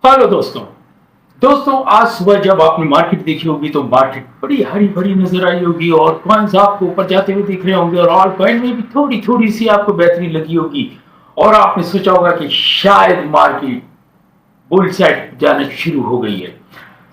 Hello दोस्तों आज सुबह जब आपने मार्केट देखी होगी तो मार्केट बड़ी हरी भरी नजर आई होगी और कॉइन्स आपको ऊपर जाते हुए दिख रहे होंगे और ऑल कॉइन में भी थोड़ी थोड़ी सी आपको बेहतरी लगी होगी और आपने सोचा होगा कि शायद मार्केट बुल साइड जाना शुरू हो गई है।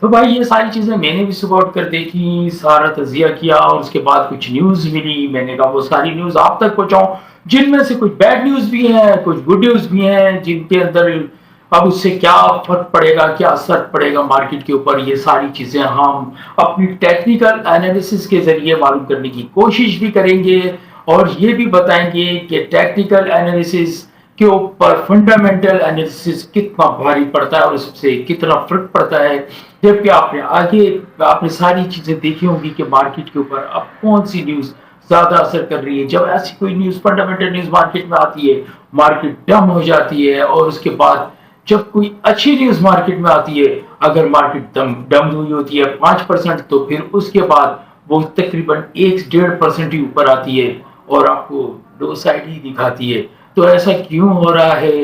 तो भाई ये सारी चीजें मैंने भी सुबह उठ कर देखी, सारा तजिया किया और उसके बाद कुछ न्यूज मिली। मैंने कहा वो सारी न्यूज आप तक पहुंचाऊं, जिनमें से कुछ बैड न्यूज भी है, कुछ गुड न्यूज भी है, जिनके अंदर अब उससे क्या फर्क पड़ेगा, क्या असर पड़ेगा मार्केट के ऊपर, ये सारी चीजें हम अपनी टेक्निकल एनालिसिस के जरिए मालूम करने की कोशिश भी करेंगे और ये भी बताएंगे कि टेक्निकल एनालिसिस के ऊपर फंडामेंटल एनालिसिस कितना भारी पड़ता है और उससे कितना फर्क पड़ता है। जबकि आपने सारी चीजें देखी होंगी कि मार्केट के ऊपर अब कौन सी न्यूज ज्यादा असर कर रही है। जब ऐसी कोई न्यूज, फंडामेंटल न्यूज मार्केट में आती है, मार्केट डम हो जाती है और उसके बाद जब कोई अच्छी न्यूज मार्केट में आती है, अगर मार्केट डम हुई होती है 5%, तो फिर उसके बाद वो तकरीबन 1-1.5% ही ऊपर आती है और आपको दो साइड ही दिखाती है। तो ऐसा क्यों हो रहा है,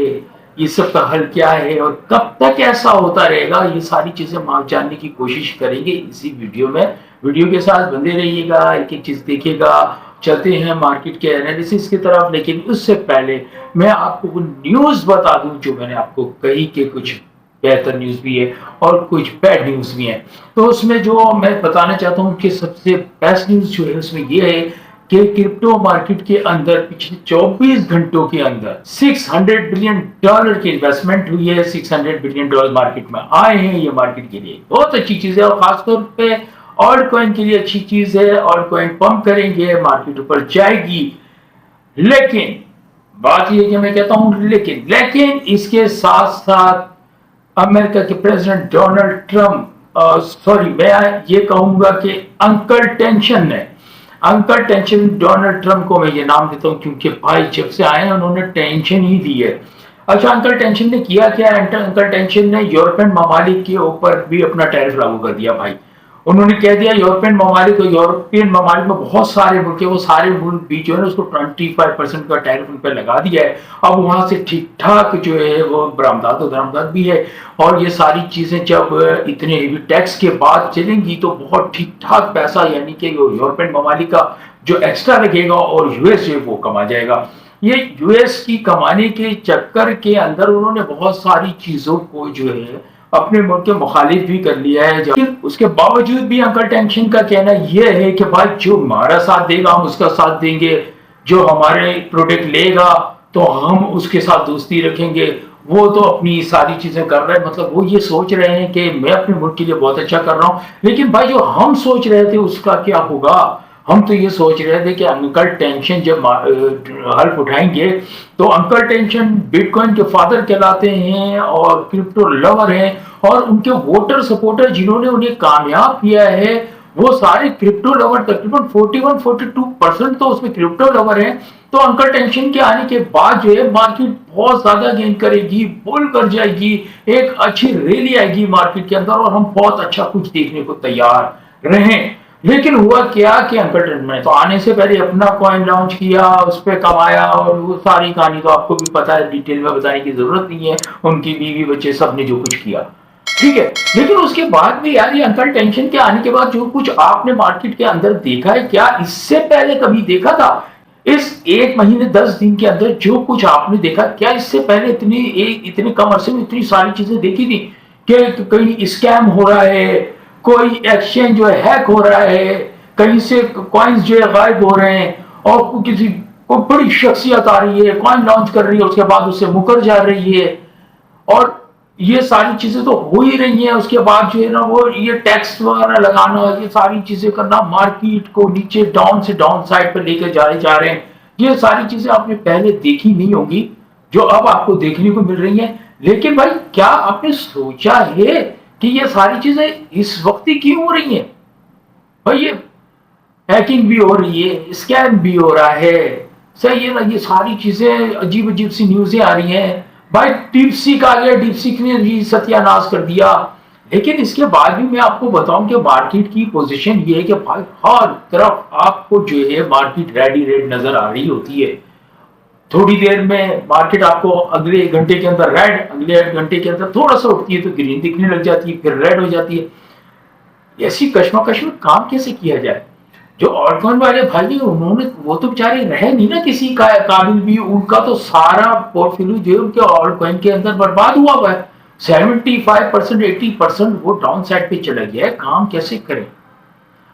ये सब का हल क्या है और कब तक ऐसा होता रहेगा, ये सारी चीजें हम जानने की कोशिश करेंगे इसी वीडियो में। वीडियो के साथ बंधे रहिएगा, एक एक चीज देखिएगा। चलते हैं मार्केट के एनालिसिस की तरफ, लेकिन उससे पहले मैं आपको वो न्यूज बता दूं जो मैंने आपको कही कि कुछ बेहतर न्यूज भी है और कुछ बैड न्यूज भी है। तो उसमें जो मैं बताना चाहता हूं कि सबसे बेस्ट न्यूज जो है उसमें ये है कि क्रिप्टो मार्केट के अंदर पिछले 24 घंटों के अंदर $600 बिलियन की इन्वेस्टमेंट हुई है। $600 बिलियन मार्केट में आए हैं। ये मार्केट के लिए बहुत अच्छी चीज है और खासतौर पे ऑल्ट कॉइन के लिए अच्छी चीज है। ऑल्ट कॉइन पंप करेंगे, मार्केट ऊपर जाएगी। लेकिन बात यह कि मैं कहता हूं लेकिन इसके साथ साथ अमेरिका के प्रेसिडेंट डोनाल्ड ट्रंप, मैं ये कहूंगा कि अंकल टेंशन डोनाल्ड ट्रंप को मैं ये नाम देता हूं क्योंकि भाई जब से आए हैं उन्होंने टेंशन ही दी है। अच्छा, अंकल टेंशन ने किया क्या? अंकल टेंशन ने यूरोपियन ममालिक के ऊपर भी अपना टैरिफ लागू कर दिया भाई। उन्होंने कह दिया यूरोपियन ममालिक में बहुत सारे मुल्क है, वो सारे मुल्क भी जो है उसको 25% का टैरिफ उन पर लगा दिया है। अब वहां से ठीक ठाक जो है वो बरामदात भी है और ये सारी चीजें जब इतने हेवी टैक्स के बाद चलेंगी तो बहुत ठीक ठाक पैसा, यानी कि यूरोपियन ममालिक का जो एक्स्ट्रा लगेगा और यूएस जो है वो कमा जाएगा। ये यूएस की कमाने के चक्कर के अंदर उन्होंने बहुत सारी चीजों को जो है अपने मुल्क के मुखालिफ भी कर लिया है। लेकिन उसके बावजूद भी अंकल टेंशन का कहना यह है कि भाई जो हमारा साथ देगा हम उसका साथ देंगे, जो हमारे प्रोडक्ट लेगा तो हम उसके साथ दोस्ती रखेंगे। वो तो अपनी सारी चीजें कर रहे हैं, मतलब वो ये सोच रहे हैं कि मैं अपने मुल्क के लिए बहुत अच्छा कर रहा हूं। लेकिन भाई जो हम सोच रहे थे उसका क्या होगा? हम तो ये सोच रहे थे कि अंकल टेंशन जब हल्फ उठाएंगे तो अंकल टेंशन बिटकॉइन के फादर कहलाते हैं और क्रिप्टो लवर हैं और उनके वोटर सपोर्टर जिन्होंने उन्हें कामयाब किया है वो सारे क्रिप्टो लवर, तकरीबन 41-42% तो उसमें क्रिप्टो लवर हैं। तो अंकल टेंशन के आने के बाद जो है मार्केट बहुत ज्यादा गेन करेगी, बुल कर जाएगी, एक अच्छी रैली आएगी मार्केट के अंदर और हम बहुत अच्छा कुछ देखने को तैयार रहें। लेकिन हुआ क्या कि अंकल टेंशन ने तो आने से पहले अपना कॉइन लॉन्च किया, उस पर कमाया और वो सारी कहानी तो आपको भी पता है, डिटेल में बताने की जरूरत नहीं है। उनकी बीवी बच्चे सब ने जो कुछ किया, ठीक है। लेकिन उसके बाद भी यार ये अंकल टेंशन के आने के बाद जो कुछ आपने मार्केट के अंदर देखा है, क्या इससे पहले कभी देखा था? इस 1 महीने 10 दिन के अंदर जो कुछ आपने देखा, क्या इससे पहले इतने कम अरसे में इतनी सारी चीजें देखी थी कि कहीं स्कैम हो रहा है, कोई एक्सचेंज जो है हैक हो रहा है, कहीं से कॉइन्स जो है गायब हो रहे हैं और किसी को बड़ी शख्सियत आ रही है, कॉइन लॉन्च कर रही है, उसके बाद उससे मुकर जा रही है और ये सारी चीजें तो हो ही रही हैं। उसके बाद जो है ना वो ये टैक्स वगैरह लगाना, ये सारी चीजें करना, मार्केट को नीचे डाउन से डाउन साइड पर लेकर जा रहे हैं। ये सारी चीजें आपने पहले देखी नहीं होगी जो अब आपको देखने को मिल रही हैं। लेकिन भाई क्या आपने सोचा है कि ये सारी चीजें इस वक्त ही क्यों हो रही हैं? भाई ये हैकिंग भी हो रही है, स्कैम भी हो रहा है, सही है ना। ये सारी चीजें अजीब अजीब सी न्यूजें आ रही हैं। भाई डीपसीक आ गया, डीपसीक ने भी सत्यानाश कर दिया। लेकिन इसके बाद भी मैं आपको बताऊं कि मार्केट की पोजीशन ये है कि भाई हर तरफ आपको जो है मार्केट रेडी रेड नजर आ रही होती है। थोड़ी देर में मार्केट आपको अगले 1 घंटे के अंदर रेड, अगले 1 घंटे के अंदर थोड़ा सा उठती है तो ग्रीन दिखने लग जाती है, फिर रेड हो जाती है। ऐसी कश्मकश में काम कैसे किया जाए? जो ऑल्टकॉइन वाले भाई उन्होंने, वो तो बेचारे रहे नहीं ना किसी का काबिल भी, उनका तो सारा पोर्टफोलियो जो है उनके ऑल्टकॉइन के अंदर बर्बाद हुआ है। 75% 80% वो डाउन साइड पे चला गया है। काम कैसे करें?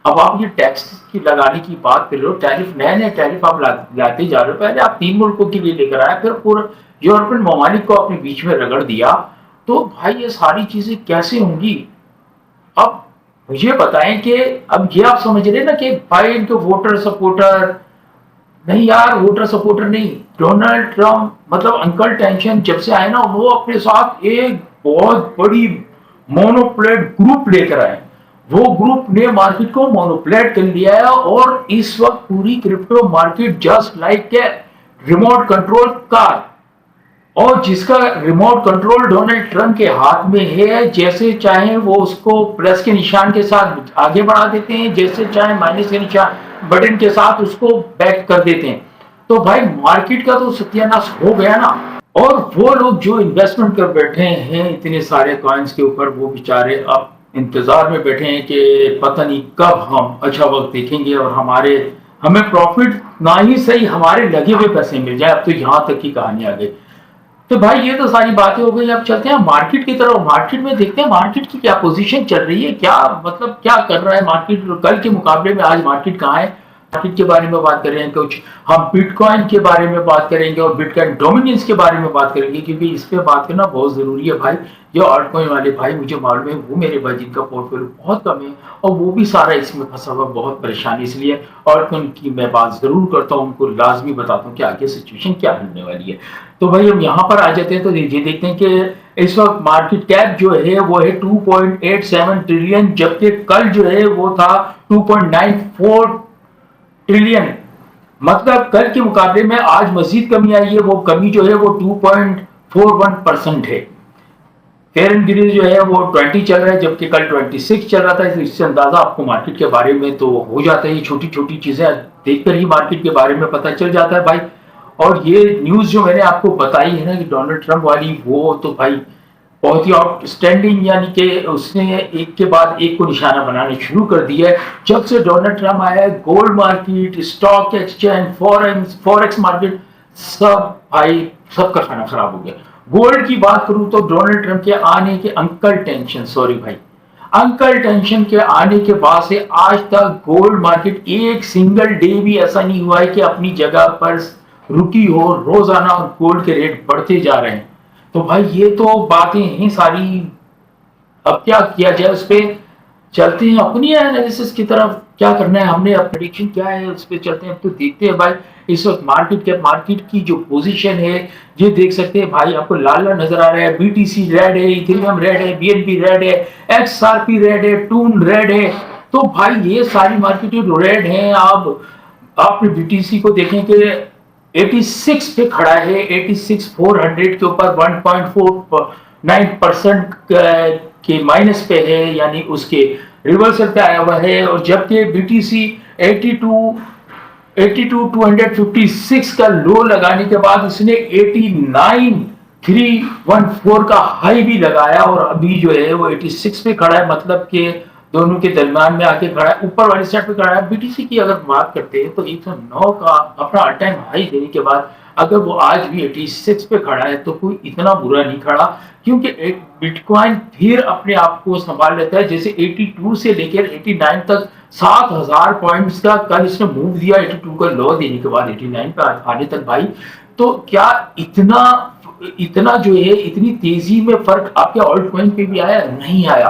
अब आप ये टैक्स की लगाने की बात कर रहे हो, टैरिफ, नए नए टैरिफ आप लाते जा रहे हो। पहले आप 3 मुल्कों के लिए लेकर आए, फिर पूरा यूरोपियन ममालिक को अपने बीच में रगड़ दिया। तो भाई ये सारी चीजें कैसे होंगी? अब मुझे बताएं कि अब ये आप समझ रहे ना कि भाई इनके वोटर सपोर्टर नहीं, यार वोटर सपोर्टर नहीं, डोनाल्ड ट्रम्प मतलब अंकल टेंशन जब से आए ना, वो अपने साथ एक बहुत बड़ी मोनोप्लेट ग्रुप लेकर आए। वो ग्रुप ने मार्केट को मोनोप्लेट कर लिया है और इस वक्त पूरी crypto market just like a remote control car, और जिसका रिमोट कंट्रोल डोनाल्ड ट्रम्प के हाथ में है। जैसे चाहे वो उसको प्लस के निशान के साथ आगे बढ़ा देते हैं, जैसे चाहे माइनस के निशान बटन के साथ उसको बैक कर देते हैं। तो भाई मार्केट का तो सत्यानाश हो गया ना। और वो लोग जो इन्वेस्टमेंट कर बैठे हैं इतने सारे कॉइन्स के ऊपर, वो बेचारे अब इंतजार में बैठे हैं कि पता नहीं कब हम अच्छा वक्त देखेंगे और हमें प्रॉफिट ना ही सही हमारे लगे हुए पैसे मिल जाए। अब तो यहाँ तक की कहानी आ गई। तो भाई ये तो सारी बातें हो गई। अब चलते हैं मार्केट की तरफ। मार्केट में देखते हैं मार्केट की क्या पोजीशन चल रही है, क्या मतलब क्या कर रहा है मार्केट कल के मुकाबले में। आज मार्केट कहाँ है, मार्केट के बारे में बात कर रहे हैं कुछ। हम बिटकॉइन के बारे में बात करेंगे और बिटकॉइन डोमिनेंस के बारे में बात करेंगे, क्योंकि इस पे बात करना बहुत जरूरी है भाई। जो ऑल्टकॉइन वाले भाई मुझे मालूम है, वो मेरे भाई जिनका पोर्टफोलियो बहुत कम है और वो भी सारा इसमें फंसा हुआ, बहुत परेशानी। इसलिए ऑल्टकॉइन की मैं बात जरूर करता हूँ, उनको लाजमी बताता हूँ कि आगे सिचुएशन क्या होने वाली है। तो भाई हम यहाँ पर आ जाते हैं तो ये देखते हैं कि इस वक्त मार्केट कैप जो है वो है 2.87 ट्रिलियन, जबकि कल जो है वो था 2.94 ट्रिलियन। मतलब कल के मुकाबले में आज मजीद कमी आई है। वो कमी जो है वो 2.41% है। फेयर एंड ग्रीन जो है वो 20 चल रहा है, जबकि कल 26 चल रहा था। इससे अंदाजा आपको मार्केट के बारे में तो हो जाता है। ये छोटी छोटी चीजें देखकर ही मार्केट के बारे में पता चल जाता है भाई। और ये न्यूज जो मैंने आपको बताई है ना कि डोनाल्ड ट्रम्प वाली, वो तो भाई बहुत ही आउटस्टैंडिंग, यानी कि उसने एक के बाद एक को निशाना बनाने शुरू कर दिया है। जब से डोनाल्ड ट्रम्प आया है, gold market, stock exchange, forex market, सब भाई सबका खाना खराब हो गया। गोल्ड की बात करूं तो डोनाल्ड ट्रम्प के आने के अंकल टेंशन के आने के बाद से आज तक गोल्ड मार्केट एक सिंगल डे भी ऐसा नहीं हुआ है कि अपनी जगह पर रुकी हो। रोजाना गोल्ड के रेट बढ़ते जा रहे हैं। तो भाई ये तो बातें हैं सारी। अब क्या किया जाए, उस पर चलते हैं अपनी एनालिसिस की तरफ। क्या करना है हमने, अब प्रेडिक्शन क्या है उस पर चलते हैं। तो देखते हैं भाई इस वक्त मार्केट की जो पोजीशन है, ये देख सकते हैं भाई। आपको लाल लाल नजर आ रहा है। बीटीसी रेड है, इथेरियम रेड है, बीएनबी रेड है, एक्सआरपी रेड है, टून रेड है। तो भाई ये सारी मार्केट रेड है। आपने बीटीसी को देखें कि 86 पे खड़ा है, 86,400 के ऊपर 1.49% के माइनस पे है, यानी उसके रिवर्सल पे आया हुआ है। और जबकि बीटीसी 82,256 का लो लगाने के बाद उसने 89,314 का हाई भी लगाया और अभी जो है वो 86 पे खड़ा है। मतलब कि दोनों के दरमियान में आके खड़ा है, ऊपर वाली साइड पे खड़ा है। बीटीसी की अगर बात करते हैं तो 109 का अपना ऑल टाइम हाई देने के बाद अगर वो आज भी 86 पे खड़ा है तो कोई इतना बुरा नहीं खड़ा, क्योंकि एक बिटकॉइन फिर अपने आप को संभाल लेता है। जैसे 82 से लेकर 89 तक 7,000 पॉइंट्स का कल इसने मूव दिया, 82 का लो देने के बाद 89 पे आने तक भाई। तो क्या इतना जो है इतनी तेजी में फर्क आपके ऑल्ट कॉइन पे भी आया? नहीं आया,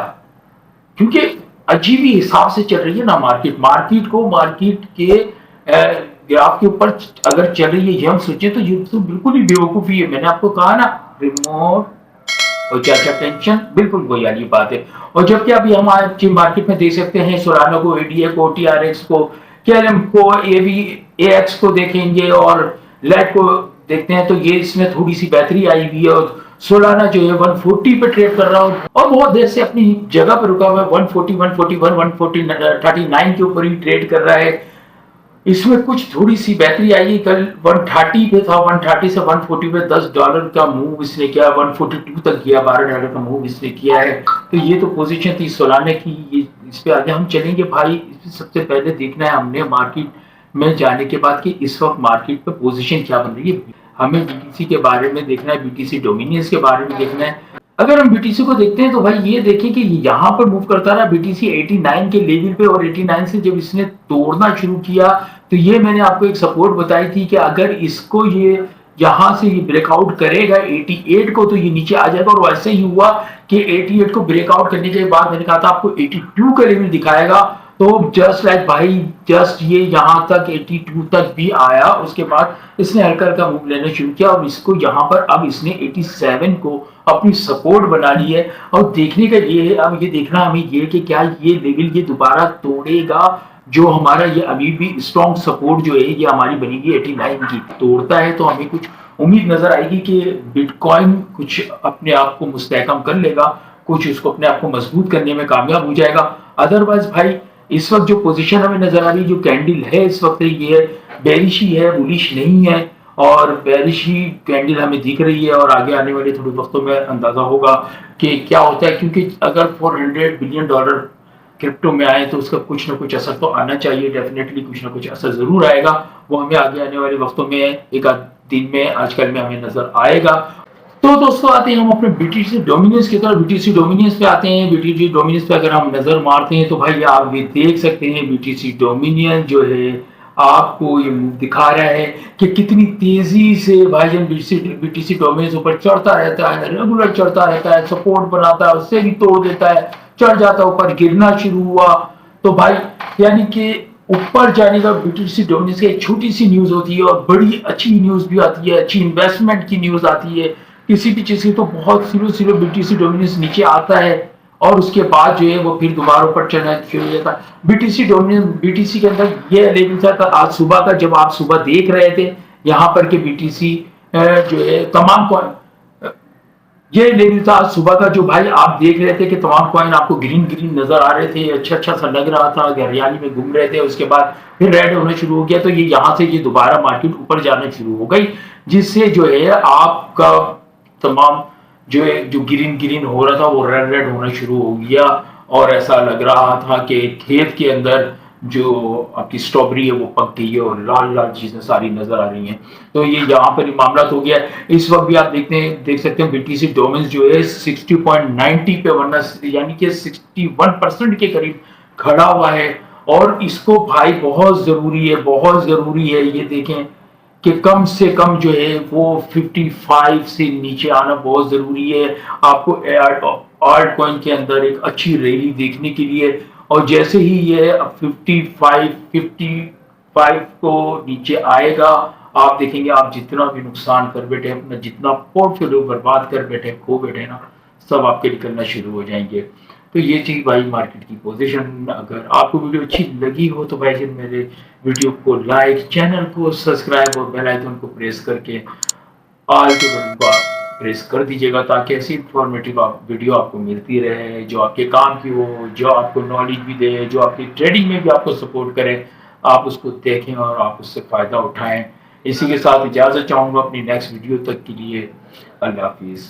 क्योंकि अजीब ही हिसाब से चल रही है ना मार्केट के ग्राफ के ऊपर अगर चल रही है। ये हम सोचे तो ये तो बिल्कुल ही बेवकूफी है। मैंने आपको कहा ना रिमोट और क्या टेंशन, बिल्कुल वही वाली बात है। और जबकि अभी हम आज मार्केट में देख सकते हैं सोलानो को, एडीए को, टीआरएक्स को, केएलएम को, एएक्स को देखेंगे और लेट को देखते हैं तो ये इसमें थोड़ी सी बेहतरी आई हुई है। और सोलाना जो है 140 पे ट्रेड कर रहा हूँ और बहुत देर से अपनी जगह पर रुका हुआ है। 140, 141, 139 के ऊपर ही ट्रेड कर रहा है। इसमें कुछ थोड़ी सी बेहतरी आई है, कल 130 पे था, 130 से 140 पे $10 का मूव इसने किया, 142 तक गया, $12 का मूव इसने किया है। तो ये तो पोजीशन थी सोलाना की, ये इस पे आगे हम चलेंगे भाई। सबसे पहले देखना है हमने मार्केट में जाने के बाद कि इस वक्त मार्केट पे पोजीशन क्या बन रही है। हमें बीटीसी के बारे में देखना है, बीटीसी डोमिनियंस के बारे में देखना है। अगर हम बीटीसी को देखते हैं तो भाई ये देखें कि यहाँ पर मूव करता रहा बीटीसी 89 के लेवल पे, और 89 से जब इसने तोड़ना शुरू किया तो ये मैंने आपको एक सपोर्ट बताई थी कि अगर इसको ये यहाँ से ये ब्रेकआउट करेगा 88 को तो ये नीचे आ जाएगा, और वैसे ही हुआ कि 88 को ब्रेकआउट करने के बाद मैंने कहा था आपको 82 का लेवल दिखाएगा। तो जस्ट लाइक भाई जस्ट ये यहाँ तक 82 तक भी आया, उसके बाद इसने हल्का हल्का मूव लेना शुरू किया, और इसको यहाँ पर अब इसने 87 को अपनी सपोर्ट बना ली है। और देखने का ये है, अब ये देखना हमें ये कि क्या ये लेवल ये दोबारा तोड़ेगा, जो हमारा ये अभी भी स्ट्रॉन्ग सपोर्ट जो है ये हमारी बनेगी 89 की, तोड़ता है तो हमें कुछ उम्मीद नजर आएगी कि बिटकॉइन कुछ अपने आप को मुस्तहकम कर लेगा, कुछ उसको अपने आप को मजबूत करने में कामयाब हो जाएगा। अदरवाइज भाई इस वक्त जो पोजीशन हमें नजर आ रही है, जो कैंडल है इस वक्त ये बेरिश ही है, बुलिश नहीं है, और बेरिश ही कैंडल हमें दिख रही है। और आगे आने वाले थोड़े वक्तों में अंदाजा होगा कि क्या होता है, क्योंकि अगर $400 बिलियन क्रिप्टो में आए तो उसका कुछ ना कुछ असर तो आना चाहिए, डेफिनेटली कुछ ना कुछ असर जरूर आएगा। वो हमें आगे आने वाले वक्तों में एक आध दिन में आजकल में हमें नजर आएगा। तो दोस्तों आते हैं हम अपने बीटीसी डोमिनियंस की तरफ। बीटीसी डोमिनियंस पे आते हैं। बीटीसी डोमिनियंस पे अगर हम नजर मारते हैं तो भाई आप ये देख सकते हैं बीटीसी डोमिनियन जो है आपको ये दिखा रहा है कि कितनी तेजी से भाईजान बीटीसी डोमिनियंस ऊपर चढ़ता रहता है, रेगुलर चढ़ता रहता है, सपोर्ट बनाता है, उससे भी तोड़ देता है, चढ़ जाता है, ऊपर गिरना शुरू हुआ। तो भाई यानी कि ऊपर जाने का बीटीसी डोमिनियंस की एक छोटी सी न्यूज होती है, और बड़ी अच्छी न्यूज भी आती है, अच्छी इन्वेस्टमेंट की न्यूज आती है किसी भी चीज की, तो बहुत स्लो बीटीसी डोमिनियंस नीचे आता है, और उसके बाद जो है वो फिर दोबारा ऊपर चढ़ना शुरू हो जाता है। बीटीसी डोमिनियंस बीटीसी के अंदर ये लेवल था आज सुबह का, जब आप सुबह देख रहे थे यहाँ पर के बीटीसी जो है तमाम कॉइन, ये लेवल था आज सुबह का जो भाई आप देख रहे थे कि तमाम कॉइन आपको ग्रीन ग्रीन नजर आ रहे थे, अच्छा अच्छा सा लग रहा था, हरियाली में घूम रहे थे, उसके बाद फिर रेड होना शुरू हो गया। तो ये यहाँ से ये दोबारा मार्केट ऊपर जाना शुरू हो गई, जिससे जो है आपका तमाम जो है जो ग्रीन ग्रीन हो रहा था वो रेड रेड होना शुरू हो गया, और ऐसा लग रहा था कि खेत के अंदर जो आपकी स्ट्रॉबेरी है वो पक गई है और लाल लाल चीजें सारी नजर आ रही हैं। तो ये यहाँ पर मामला हो गया है। इस वक्त भी आप देख सकते हैं बीटीसी डोमेन्स जो है 60.90 पे, वरना यानी कि 61% के करीब खड़ा हुआ है, और इसको भाई बहुत जरूरी है ये देखें कि कम से कम जो है वो 55 से नीचे आना बहुत जरूरी है आपको आल्ट कॉइन के अंदर एक अच्छी रैली देखने के लिए। और जैसे ही ये 55 को नीचे आएगा, आप देखेंगे आप जितना भी नुकसान कर बैठे, अपना जितना पोर्टफोलियो बर्बाद कर बैठे, खो बैठे ना, सब आपके निकलना शुरू हो जाएंगे। तो ये चीज भाई मार्केट की पोजीशन। अगर आपको वीडियो अच्छी लगी हो तो भाई मेरे वीडियो को लाइक, चैनल को सब्सक्राइब और बेल आइकन को प्रेस करके ऑल के बटन को प्रेस कर दीजिएगा, ताकि ऐसी इंफॉर्मेटिव वीडियो आपको मिलती रहे जो आपके काम की हो, जो आपको नॉलेज भी दे, जो आपकी ट्रेडिंग में भी आपको सपोर्ट करे। आप उसको देखें और आप उससे फायदा उठाएं। इसी के साथ इजाजत चाहूंगा अपनी नेक्स्ट वीडियो तक के लिए। अल्लाह हाफिज।